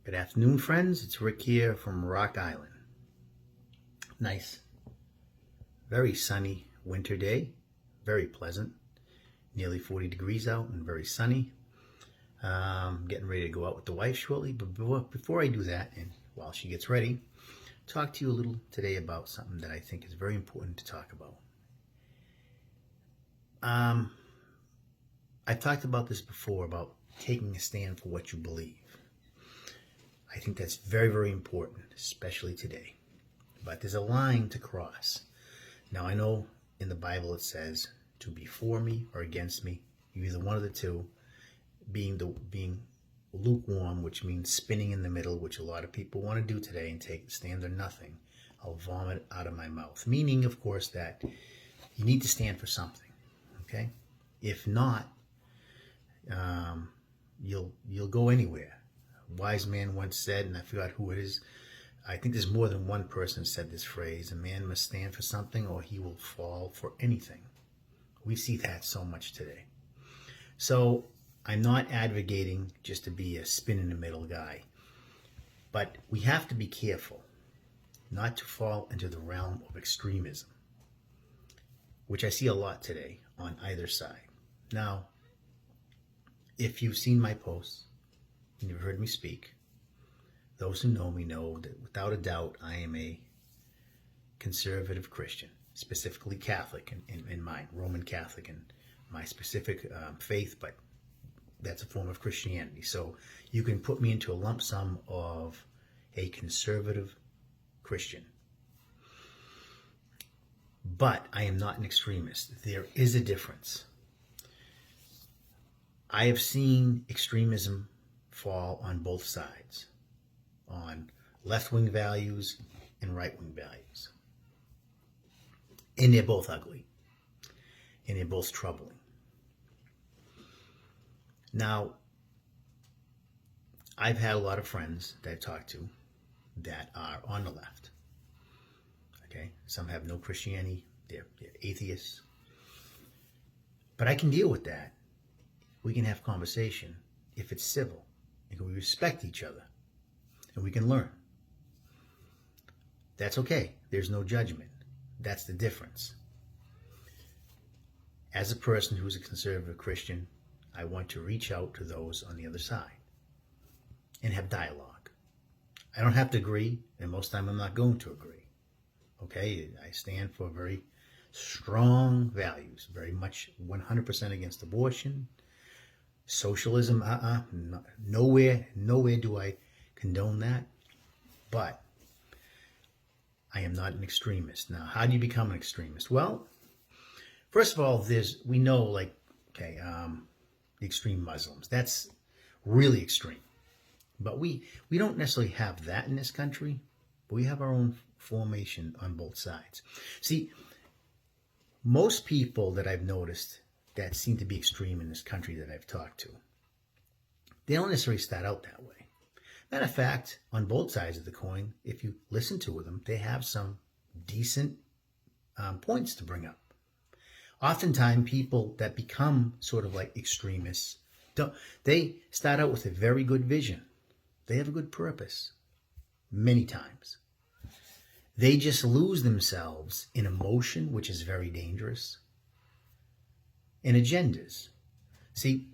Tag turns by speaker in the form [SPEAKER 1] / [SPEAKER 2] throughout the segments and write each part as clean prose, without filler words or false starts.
[SPEAKER 1] Good afternoon, friends. It's Rick here from Rock Island. Nice, very sunny winter day, very pleasant, nearly 40 degrees out and very sunny. Getting ready to go out with the wife shortly, but before I do that, and while she gets ready, talk to you a little today about something that I think is very important to talk about. I've talked about this before, about taking a stand for what you believe. I think that's very, very important, especially today. But there's a line to cross. Now, I know in the Bible it says to be for me or against me. You're either one of the two. Being lukewarm, which means spinning in the middle, which a lot of people want to do today and take a stand or nothing. I'll vomit out of my mouth. Meaning, of course, that you need to stand for something. Okay? If not, you'll go anywhere. A wise man once said, and I forgot who it is, I think there's more than one person said this phrase: a man must stand for something or he will fall for anything. We see that so much today. So I'm not advocating just to be a spin in the middle guy, but we have to be careful not to fall into the realm of extremism, which I see a lot today on either side. Now, if you've seen my posts and you've heard me speak, those who know me know that without a doubt I am a conservative Christian, specifically Catholic in mine, Roman Catholic in my specific faith, but that's a form of Christianity. So you can put me into a lump sum of a conservative Christian. But I am not an extremist. There is a difference. I have seen extremism fall on both sides, on left-wing values and right-wing values. And they're both ugly. And they're both troubling. Now, I've had a lot of friends that I've talked to that are on the left. Okay? Some have no Christianity. They're atheists. But I can deal with that. We can have conversation if it's civil. And we respect each other. And we can learn. That's okay. There's no judgment. That's the difference. As a person who's a conservative Christian, I want to reach out to those on the other side and have dialogue. I don't have to agree, and most of the time I'm not going to agree. Okay? I stand for very strong values, very much 100% against abortion. Socialism, nowhere do I condone that. But I am not an extremist. Now, how do you become an extremist? Well, first of all, we know, the extreme Muslims. That's really extreme. But we don't necessarily have that in this country, but we have our own formation on both sides. See, most people that I've noticed that seem to be extreme in this country that I've talked to, they don't necessarily start out that way. Matter of fact, on both sides of the coin, if you listen to them, they have some decent points to bring up. Oftentimes, people that become sort of like extremists, they start out with a very good vision. They have a good purpose, many times. They just lose themselves in emotion, which is very dangerous, and agendas. See,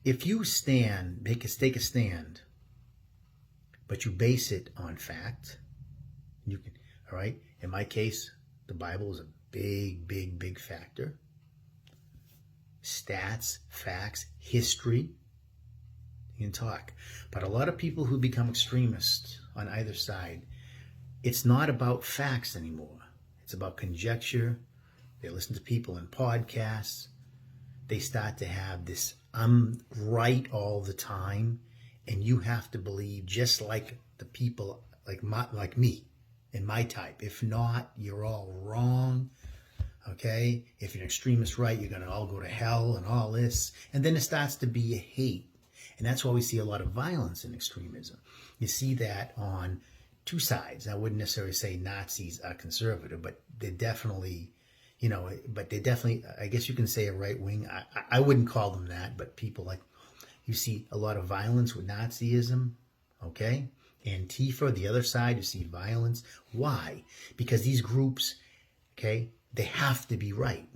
[SPEAKER 1] if you take a stand, but you base it on fact, you can, all right? In my case, the Bible is a big factor. Stats, facts, history, you can talk. But a lot of people who become extremists on either side, it's not about facts anymore. It's about conjecture. They listen to people in podcasts. They start to have this, I'm right all the time, and you have to believe just like the people like me and my type. If not, you're all wrong. Okay? If you're an extremist right, you're going to all go to hell and all this. And then it starts to be a hate. And that's why we see a lot of violence in extremism. You see that on two sides. I wouldn't necessarily say Nazis are conservative, but they're definitely, I guess you can say a right wing. I wouldn't call them that, but people you see a lot of violence with Nazism. okay? Antifa, the other side, you see violence. Why? Because these groups, okay, they have to be right.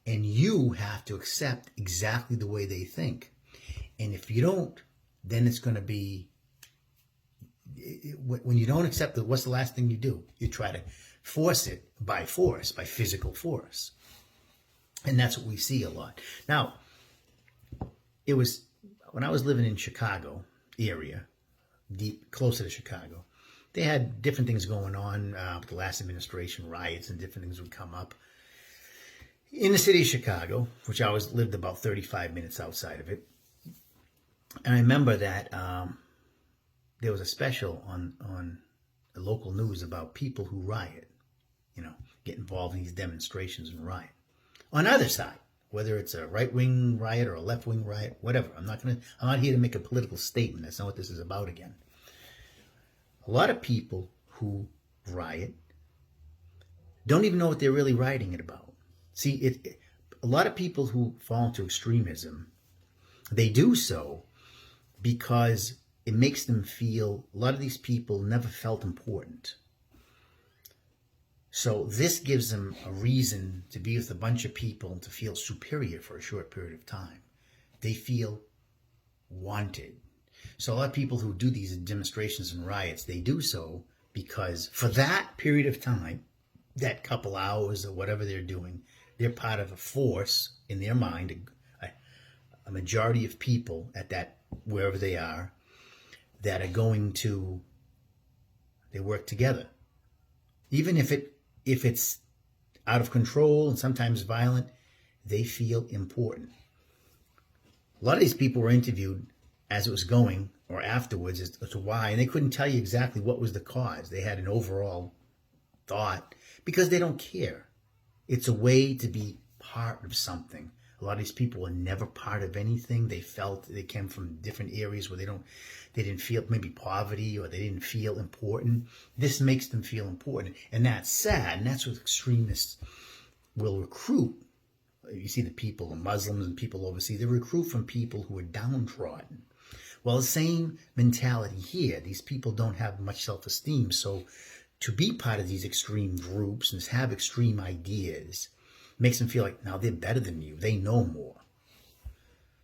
[SPEAKER 1] And you have to accept exactly the way they think. And if you don't, then it's going to be, when you don't accept it, what's the last thing you do? You try to force it by force, by physical force. And that's what we see a lot. Now, it was when I was living in Chicago area, deep, closer to Chicago, they had different things going on with the last administration, riots and different things would come up. In the city of Chicago, which I lived about 35 minutes outside of it. And I remember that there was a special on the local news about people who riot, get involved in these demonstrations and riot. On either side, whether it's a right-wing riot or a left-wing riot, whatever. I'm not here to make a political statement. That's not what this is about again. A lot of people who riot don't even know what they're really rioting it about. See, a lot of people who fall into extremism, they do so because it makes them feel, a lot of these people never felt important. So this gives them a reason to be with a bunch of people and to feel superior for a short period of time. They feel wanted. So a lot of people who do these demonstrations and riots, they do so because for that period of time, that couple hours or whatever they're doing, they're part of a force in their mind, a majority of people at that, wherever they are, that are going to, they work together. Even if it's out of control and sometimes violent, they feel important. A lot of these people were interviewed as it was going or afterwards as to why, and they couldn't tell you exactly what was the cause. They had an overall thought because they don't care. It's a way to be part of something. A lot of these people were never part of anything. They felt they came from different areas where they didn't feel maybe poverty or they didn't feel important. This makes them feel important. And that's sad. And that's what extremists will recruit. You see the people, the Muslims and people overseas, they recruit from people who are downtrodden. Well, the same mentality here. These people don't have much self-esteem. So to be part of these extreme groups and have extreme ideas makes them feel like now they're better than you. They know more.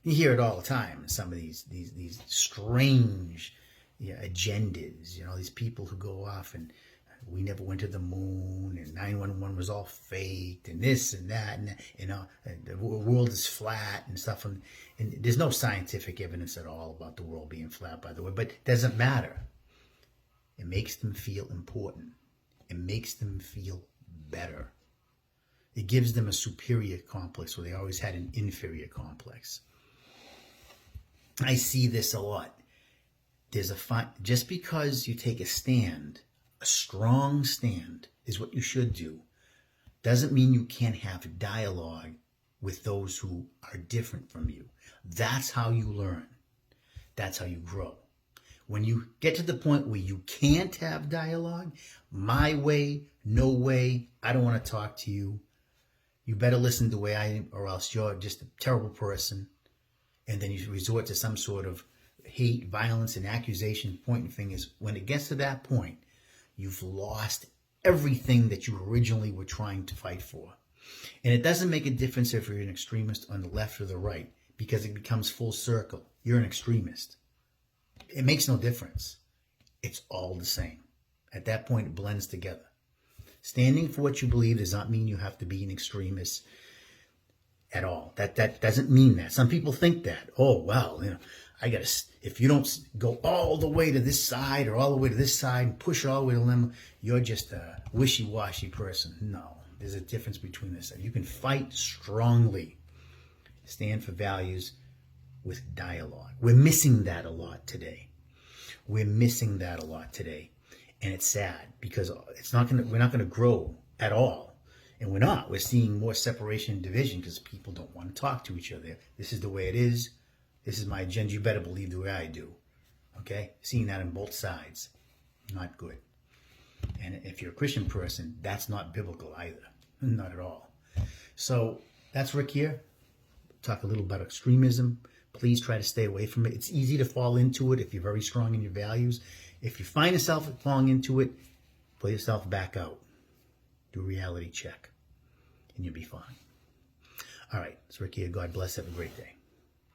[SPEAKER 1] You hear it all the time. Some of these strange agendas. These people who go off and we never went to the moon and 911 was all faked and this and that and the world is flat and stuff. And there's no scientific evidence at all about the world being flat, by the way. But it doesn't matter. It makes them feel important. It makes them feel better. It gives them a superior complex where they always had an inferior complex. I see this a lot. Just because you take a stand, a strong stand is what you should do, doesn't mean you can't have dialogue with those who are different from you. That's how you learn. That's how you grow. When you get to the point where you can't have dialogue, my way, no way, I don't want to talk to you. You better listen the way I am, or else you're just a terrible person. And then you resort to some sort of hate, violence, and accusation, pointing fingers. When it gets to that point, you've lost everything that you originally were trying to fight for. And it doesn't make a difference if you're an extremist on the left or the right, because it becomes full circle. You're an extremist. It makes no difference. It's all the same. At that point, it blends together. Standing for what you believe does not mean you have to be an extremist at all. That doesn't mean that. Some people think that. Oh, well, if you don't go all the way to this side or all the way to this side and push all the way to them, you're just a wishy-washy person. No, there's a difference between this. You can fight strongly, stand for values with dialogue. We're missing that a lot today. And it's sad because we're not going to grow at all. And we're not. We're seeing more separation and division because people don't want to talk to each other. This is the way it is. This is my agenda. You better believe the way I do. Okay? Seeing that on both sides. Not good. And if you're a Christian person, that's not biblical either. Not at all. So that's Rick here. Talk a little about extremism. Please try to stay away from it. It's easy to fall into it if you're very strong in your values. If you find yourself falling into it, pull yourself back out. Do a reality check, and you'll be fine. All right, it's Rick here. God bless. Have a great day.